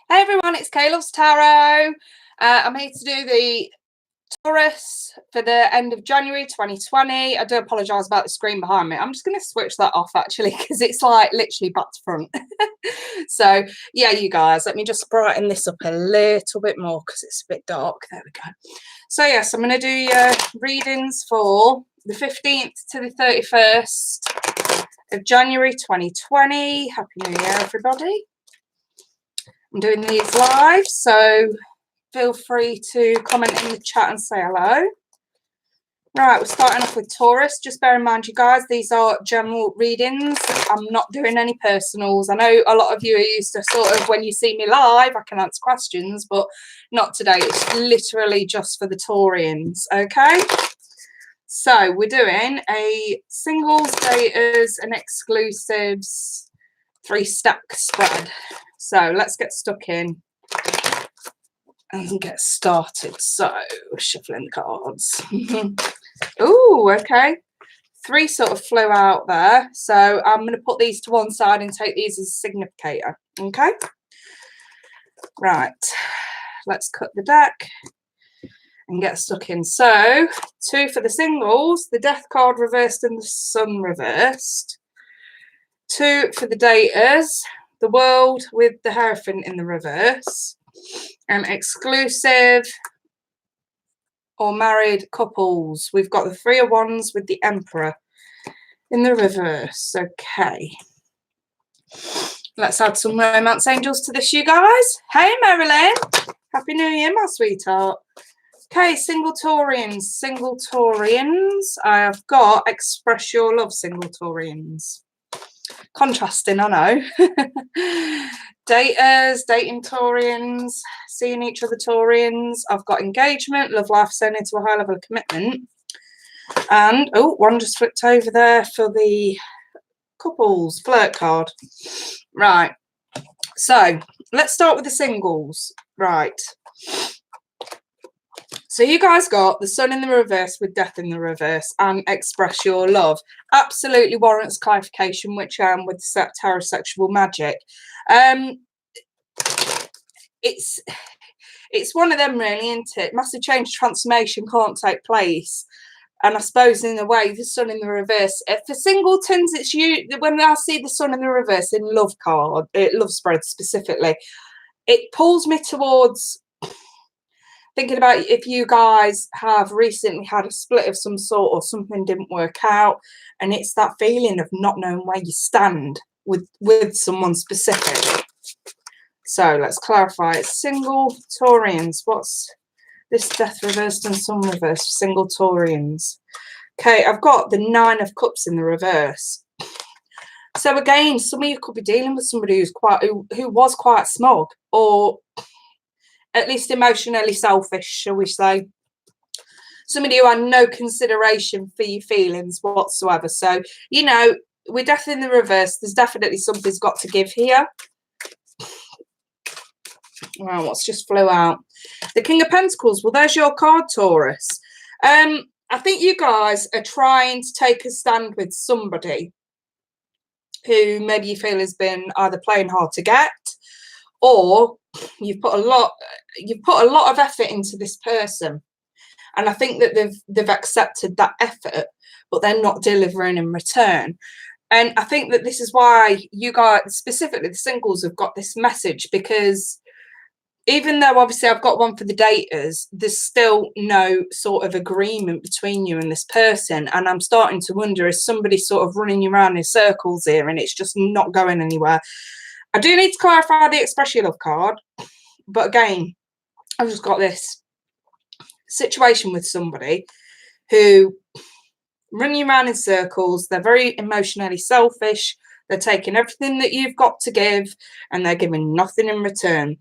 Hey everyone, it's Kay Loves Tarot. I'm here to do the Taurus for the end of January 2020. I do apologise about the screen behind me. I'm just going to switch that off actually because it's like literally back to front. So yeah, you guys, let me just brighten this up a little bit more because it's a bit dark. There we go. So yes, I'm going to do your readings for the 15th to the 31st of January 2020. Happy New Year, everybody. I'm doing these live, so feel free to comment in the chat and say hello. Right, we're starting off with Taurus. Just bear in mind, you guys, these are general readings. I'm not doing any personals. I know a lot of you are used to sort of when you see me live, I can answer questions, but not today. It's literally just for the Taurians, okay? So we're doing a singles, daters, and exclusives 3-stack spread. So let's get stuck in and get started. So shuffling the cards. Ooh, okay. 3 sort of flew out there. So I'm going to put these to one side and take these as a significator. Okay. Right. Let's cut the deck and get stuck in. So 2 for the singles, the Death card reversed and the Sun reversed. 2 for the daters, the World with the Hierophant in the reverse, and exclusive or married couples. We've got the 3 of Wands with the Emperor in the reverse. Okay. Let's add some romance angels to this, you guys. Hey, Marilyn. Happy New Year, my sweetheart. Okay, single Taurians. Single Taurians. I have got Express Your Love, single Taurians. Contrasting, I know. Daters, dating Taurians, seeing each other Taurians. I've got engagement, love life, sending to a high level of commitment. And, oh, one just flipped over there for the couples flirt card. Right. So, let's start with the singles. Right. So you guys got the Sun in the reverse with Death in the reverse and Express Your Love. Absolutely warrants clarification, which with tarot sexual magic. It's one of them really, isn't it? Massive change, transformation can't take place. And I suppose in a way, the Sun in the reverse. For singletons, it's you. When I see the Sun in the reverse in love card, love spread specifically, it pulls me towards thinking about if you guys have recently had a split of some sort or something didn't work out, and it's that feeling of not knowing where you stand with someone specific. So let's clarify. It's single Taurians. What's this Death reversed and Sun reversed? Single Taurians. Okay, I've got the 9 of Cups in the reverse. So again, some of you could be dealing with somebody who was quite smug, or at least emotionally selfish, shall we say. Somebody who had no consideration for your feelings whatsoever. So, you know, with Death in the reverse, there's definitely something's got to give here. Wow, what's just flew out? The King of Pentacles. Well, there's your card, Taurus. I think you guys are trying to take a stand with somebody who maybe you feel has been either playing hard to get, or you've put a lot of effort into this person, and I think that they've accepted that effort, but they're not delivering in return. And I think that this is why you guys, specifically the singles, have got this message, because even though obviously I've got one for the daters, there's still no sort of agreement between you and this person. And I'm starting to wonder, is somebody sort of running you around in circles here and it's just not going anywhere? I do need to clarify the Express Your Love card. But again, I've just got this situation with somebody who run you around in circles. They're very emotionally selfish. They're taking everything that you've got to give and they're giving nothing in return.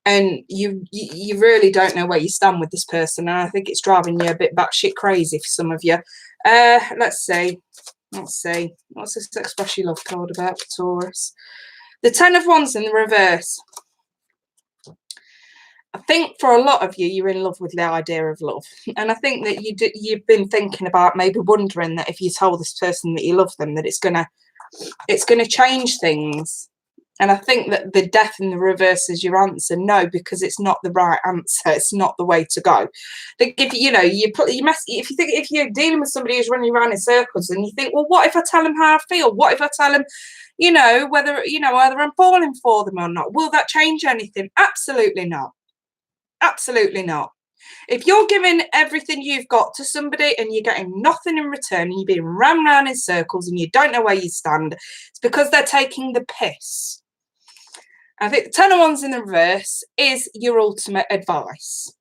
And you really don't know where you stand with this person. And I think it's driving you a bit batshit crazy for some of you. Let's see. What's this Express Your Love card about for Taurus? The 10 of Wands in the reverse. I think for a lot of you, you're in love with the idea of love. And I think that you've been thinking about, maybe wondering that if you told this person that you love them, that it's gonna change things. And I think that the death in the reverse is your answer. No, because it's not the right answer. It's not the way to go. I think if if you're dealing with somebody who's running around in circles and you think, well, what if I tell them how I feel? What if I tell them, whether I'm falling for them or not? Will that change anything? Absolutely not. Absolutely not. If you're giving everything you've got to somebody and you're getting nothing in return and you're being run around in circles and you don't know where you stand, it's because they're taking the piss. I think the Ten of Wands in the reverse is your ultimate advice.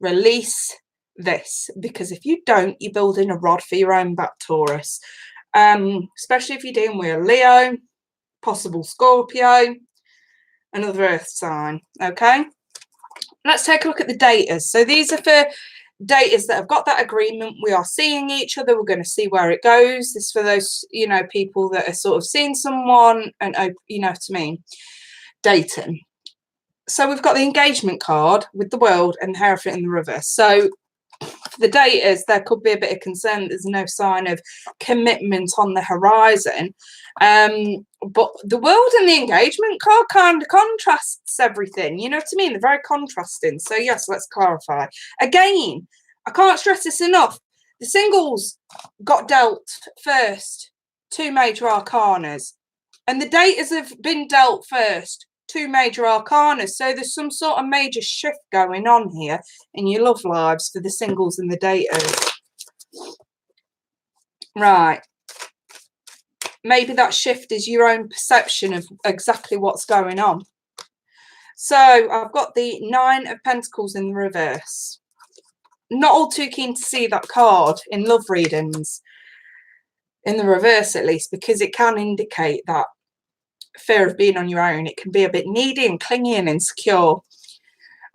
Release this, because if you don't, you're building a rod for your own back, Taurus. Especially if you're dealing with a Leo, possible Scorpio, another earth sign. Okay, let's take a look at the daters. So these are for daters that have got that agreement. We are seeing each other. We're going to see where it goes. This is for those, people that are sort of seeing someone and, to me, dating. So we've got the engagement card with the world and the Hierophant in the reverse. So for the daters, there could be a bit of concern. There's no sign of commitment on the horizon. But the world and the engagement card kind of contrasts everything. You know what I mean? They're very contrasting. So yes, let's clarify. Again, I can't stress this enough. The singles got dealt first 2 major arcanas. And the daters have been dealt first 2 major arcanas. So there's some sort of major shift going on here in your love lives for the singles and the daters. Right. Maybe that shift is your own perception of exactly what's going on. So I've got the 9 of Pentacles in the reverse. Not all too keen to see that card in love readings, in the reverse at least, because it can indicate that fear of being on your own. It can be a bit needy and clingy and insecure.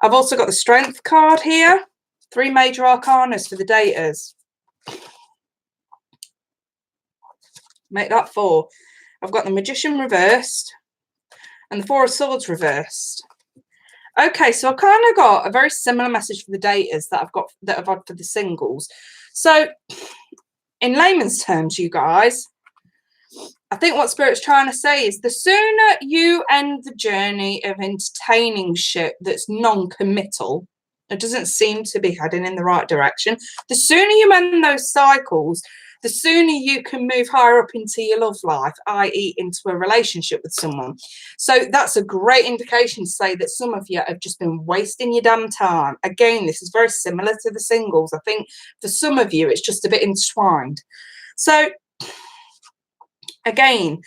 I've also got the Strength card here. 3 major arcanas for the daters. Make that 4. I've got the Magician reversed and the 4 of Swords reversed. Okay, so I kind of got a very similar message for the daters that I've had for the singles. So in layman's terms, you guys, I think what Spirit's trying to say is the sooner you end the journey of entertaining shit that's non-committal, it doesn't seem to be heading in the right direction, the sooner you end those cycles, the sooner you can move higher up into your love life, i.e. into a relationship with someone. So that's a great indication to say that some of you have just been wasting your damn time. Again, this is very similar to the singles. I think for some of you, it's just a bit entwined. So again,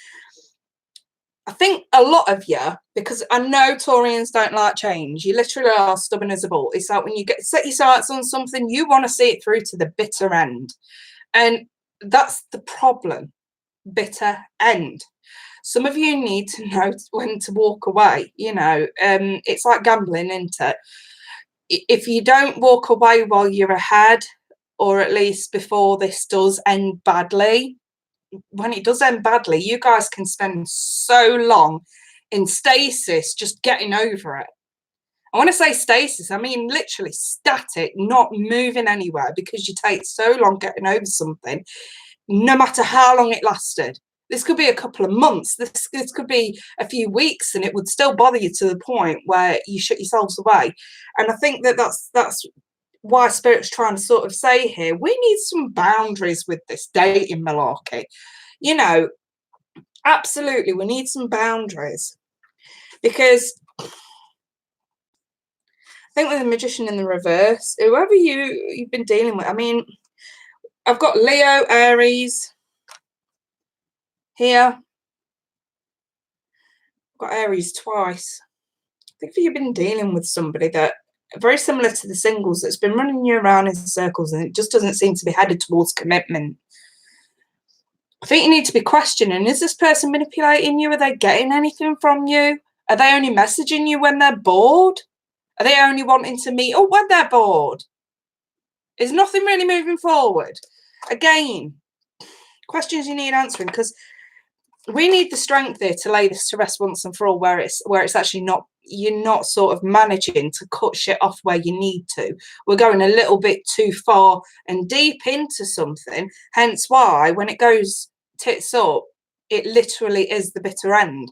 I think a lot of you, because I know Taurians don't like change, you literally are stubborn as a bull. It's like when you set your sights on something, you want to see it through to the bitter end. And that's the problem, bitter end. Some of you need to know when to walk away. It's like gambling, isn't it? If you don't walk away while you're ahead, or at least before this does end badly, when it does end badly, you guys can spend so long in stasis just getting over it. I want to say stasis, I mean literally static, not moving anywhere, because you take so long getting over something, no matter how long it lasted. This could be a couple of months, this could be a few weeks, and it would still bother you to the point where you shut yourselves away. And I think that's why Spirit's trying to sort of say here, we need some boundaries with this dating malarkey. Absolutely, we need some boundaries, because I think with the Magician in the reverse, whoever you've been dealing with, I mean, I've got Leo, Aries here. I've got Aries twice. I think you've been dealing with somebody that very similar to the singles, that's been running you around in circles, and it just doesn't seem to be headed towards commitment. I think you need to be questioning, is this person manipulating you? Are they getting anything from you? Are they only messaging you when they're bored? Are they only wanting to meet up when they're bored? Is nothing really moving forward? Again, questions you need answering, because we need the strength there to lay this to rest once and for all, where it's actually not, you're not sort of managing to cut shit off where you need to. We're going a little bit too far and deep into something, hence why when it goes tits up, it literally is the bitter end.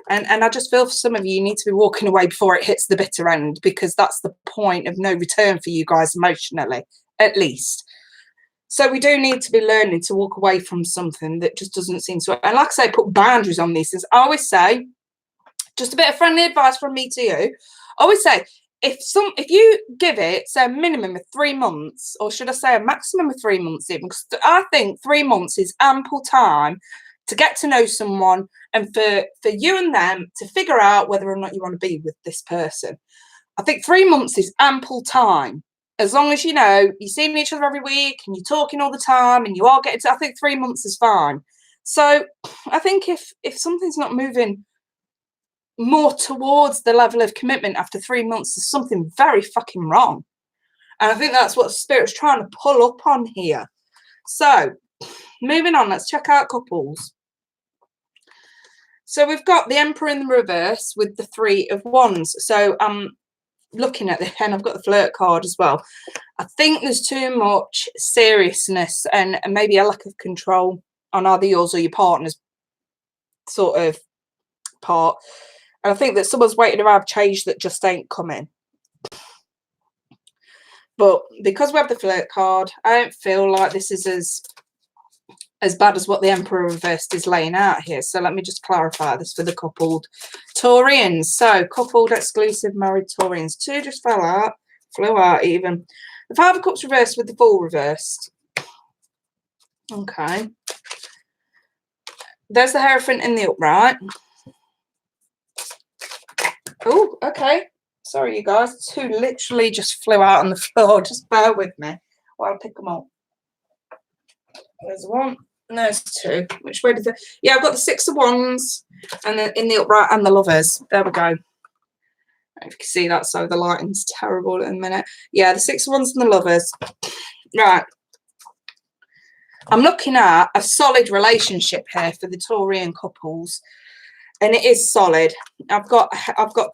And I just feel for some of you, you need to be walking away before it hits the bitter end, because that's the point of no return for you guys emotionally, at least. So we do need to be learning to walk away from something that just doesn't seem to. And like I say, put boundaries on these things. I always say, just a bit of friendly advice from me to you. I always say, if you give it, say, a minimum of 3 months, or should I say a maximum of 3 months even, because I think 3 months is ample time to get to know someone and for you and them to figure out whether or not you want to be with this person. I think 3 months is ample time. As long as, you know, you're seeing each other every week and you're talking all the time and you are getting to, I think 3 months is fine. So I think if something's not moving more towards the level of commitment after 3 months, there's something very fucking wrong. And I think that's what Spirit's trying to pull up on here. So moving on, let's check out couples. So we've got the Emperor in the reverse with the 3 of Wands. So looking at the pen, I've got the flirt card as well. I think there's too much seriousness and maybe a lack of control on either yours or your partner's sort of part. And I think that someone's waiting to have change that just ain't coming. But because we have the flirt card, I don't feel like this is as bad as what the Emperor reversed is laying out here. So let me just clarify this for the coupled Taurians. So coupled, exclusive, married Taurians. 2 just flew out even. The 5 of Cups reversed with the Fool reversed. Okay. There's the Hierophant in the upright. Oh, okay. Sorry, you guys. 2 literally just flew out on the floor. Just bear with me while I pick them up. There's 1. And there's 2. Which way did the... Yeah, I've got the 6 of Wands and then in the upright and the Lovers. There we go. If you can see that, so the lighting's terrible in a minute. Yeah, the 6 of Wands and the Lovers. Right. I'm looking at a solid relationship here for the Taurian couples. And it is solid. I've got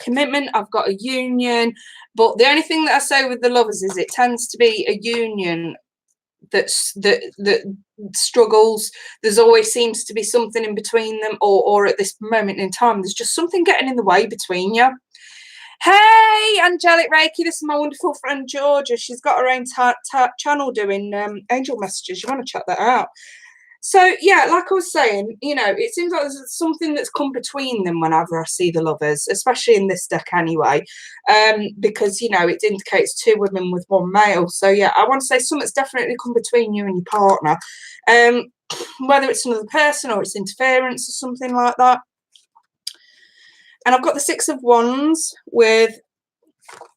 commitment, I've got a union, but the only thing that I say with the Lovers is it tends to be a union that struggles. There's always seems to be something in between them, or at this moment in time, there's just something getting in the way between you. Hey, Angelic Reiki, this is my wonderful friend Georgia. She's got her own channel doing angel messages. You want to check that out. So, yeah, like I was saying, you know, it seems like there's something that's come between them whenever I see the Lovers, especially in this deck anyway, because, you know, it indicates 2 women with 1 male. So, yeah, I want to say something's definitely come between you and your partner, whether it's another person or it's interference or something like that. And I've got the 6 of Wands with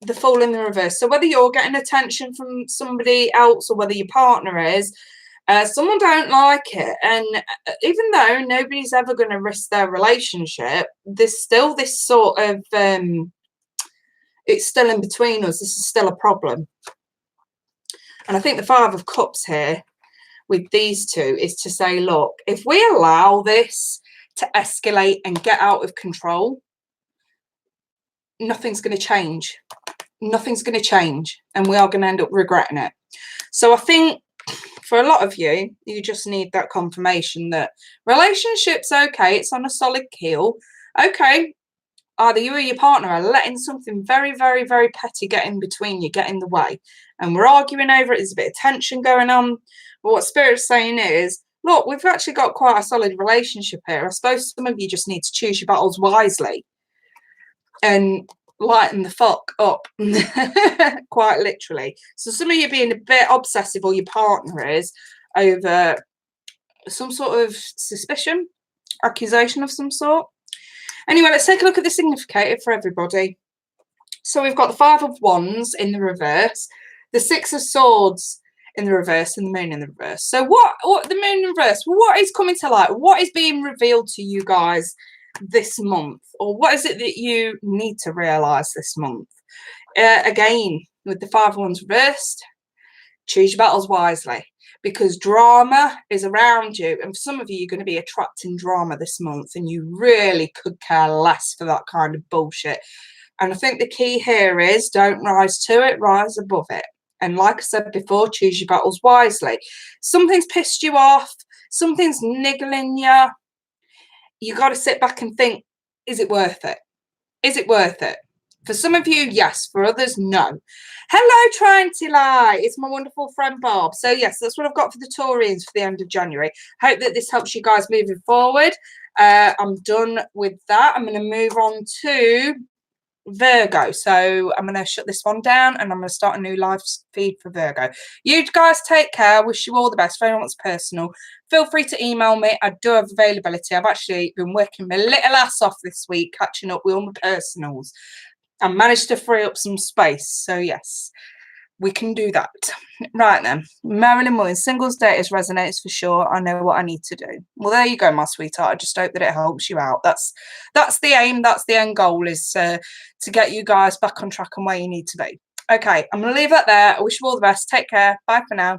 the Fool in the reverse. So whether you're getting attention from somebody else or whether your partner is, someone don't like it. And even though nobody's ever going to risk their relationship, there's still this sort of, it's still in between us. This is still a problem. And I think the 5 of Cups here with these 2 is to say, look, if we allow this to escalate and get out of control, nothing's going to change. Nothing's going to change. And we are going to end up regretting it. So I think for a lot of you, you just need that confirmation that relationship's okay. It's on a solid keel. Okay. Either you or your partner are letting something very, very, very petty get in between you, get in the way. And we're arguing over it. There's a bit of tension going on. But what Spirit's saying is, look, we've actually got quite a solid relationship here. I suppose some of you just need to choose your battles wisely and lighten the fuck up, quite literally. So some of you being a bit obsessive, or your partner is, over some sort of suspicion, accusation of some sort. Anyway, let's take a look at the significator for everybody. So we've got the 5 of Wands in the reverse, the 6 of Swords in the reverse, and the Moon in the reverse. So what the Moon in reverse, what is coming to light? What is being revealed to you guys this month? Or what is it that you need to realize this month? Again, with the 5 of Wands reversed, choose your battles wisely, because drama is around you. And for some of you, you're going to be attracting drama this month, and you really could care less for that kind of bullshit. And I think the key here is don't rise to it, rise above it. And like I said before, choose your battles wisely. Something's pissed you off, something's niggling you. You got to sit back and think, Is it worth it? Is it worth it? For some of you, yes. For others, no. Hello, Triantili. It's my wonderful friend Bob. So, yes, that's what I've got for the Taurians for the end of January. Hope that this helps you guys moving forward. I'm done with that. I'm going to move on to Virgo. So I'm going to shut this one down and I'm going to start a new live feed for Virgo. You guys take care. Wish you all the best. If anyone wants personal, feel free to email me. I do have availability. I've actually been working my little ass off this week, catching up with all my personals. I managed to free up some space. So yes, we can do that. Right then, Marilyn Williams, singles datas resonates for sure. I know what I need to do. Well, there you go, my sweetheart. I just hope that it helps you out. That's the aim. That's the end goal, is to get you guys back on track and where you need to be. Okay, I'm going to leave that there. I wish you all the best. Take care. Bye for now.